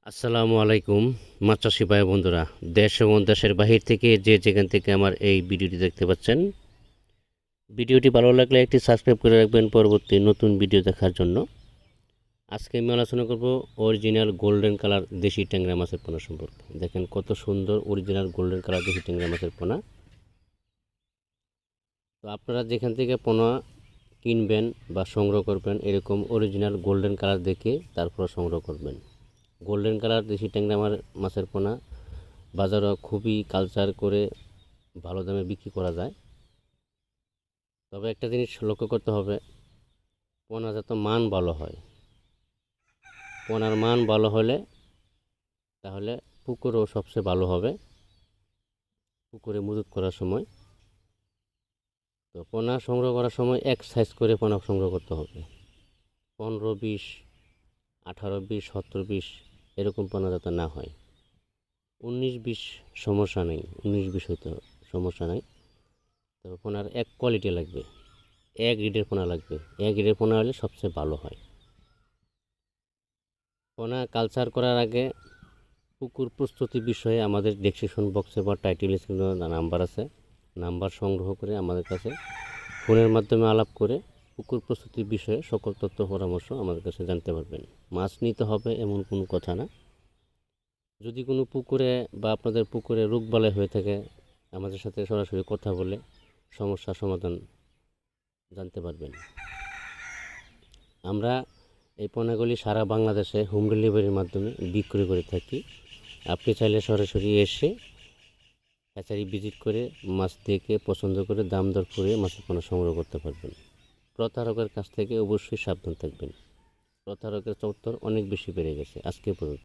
আসসালামু আলাইকুম মাছ চাষি ভাই বন্ধুরা, দেশ এবং দেশের বাহির থেকে যে যেখান থেকে আমার এই ভিডিওটি দেখতে পাচ্ছেন, ভিডিওটি ভালো লাগলে একটি সাবস্ক্রাইব করে রাখবেন পরবর্তী নতুন ভিডিও দেখার জন্য। আজকে আমি আলোচনা করব অরিজিনাল গোল্ডেন কালার দেশি ট্যাংরা মাছের পোনা সম্পর্কে। দেখেন কত সুন্দর অরিজিনাল গোল্ডেন কালার দেশি ট্যাংরা মাছের পোনা। তো আপনারা যেখান থেকে পোনা কিনবেন বা সংগ্রহ করবেন, এরকম অরিজিনাল গোল্ডেন কালার দেখে তারপর সংগ্রহ করবেন। গোল্ডেন কালার দেশি ট্যাংরা মাছের পোনা বাজারে খুবই কালচার করে ভালো দামে বিক্রি করা যায়। তবে একটা জিনিস লক্ষ্য করতে হবে, পোনা যাতে মান ভালো হয়। পোনার মান ভালো হলে তাহলে পুকুরও সবচেয়ে ভালো হবে পুকুরে মজুত করার সময়। তো পোনা সংগ্রহ করার সময় এক সাইজ করে পোনা সংগ্রহ করতে হবে। 15-20, 18-20, 17-20 এরকম পোনা যাতে না হয়। 19-20 সমস্যা নেই, 19-20 হইতে সমস্যা নাই। তবে পোনার এক কোয়ালিটি লাগবে, এক গ্রেডের পোনা লাগবে। এক গ্রেডের পোনা হলে সবচেয়ে ভালো হয়। পোনা কালচার করার আগে পুকুর প্রস্তুতি বিষয়ে আমাদের ডেসক্রিপশন বক্সে বা টাইটেল স্ক্রিনে নাম্বার আছে, নাম্বার সংগ্রহ করে আমাদের কাছে ফোনের মাধ্যমে আলাপ করে পুকুর প্রস্তুতির বিষয়ে সকল তথ্য পরামর্শ আমাদের কাছে জানতে পারবেন। মাছ নিতে হবে এমন কোনো কথা না। যদি কোনো পুকুরে বা আপনাদের পুকুরে রোগবালাই হয়ে থাকে, আমাদের সাথে সরাসরি কথা বলে সমস্যার সমাধান জানতে পারবেন। আমরা এই পণ্যগুলি সারা বাংলাদেশে হোম ডেলিভারির মাধ্যমে বিক্রি করে থাকি। আপনি চাইলে সরাসরি এসে হ্যাচারি ভিজিট করে মাছ দেখে পছন্দ করে দাম দর করে মাছের পোনা সংগ্রহ করতে পারবেন। প্রতারকের কাছ থেকে অবশ্যই সাবধান থাকবেন। প্রতারকের চত্বর অনেক বেশি বেড়ে গেছে। আজকে পর্যন্ত।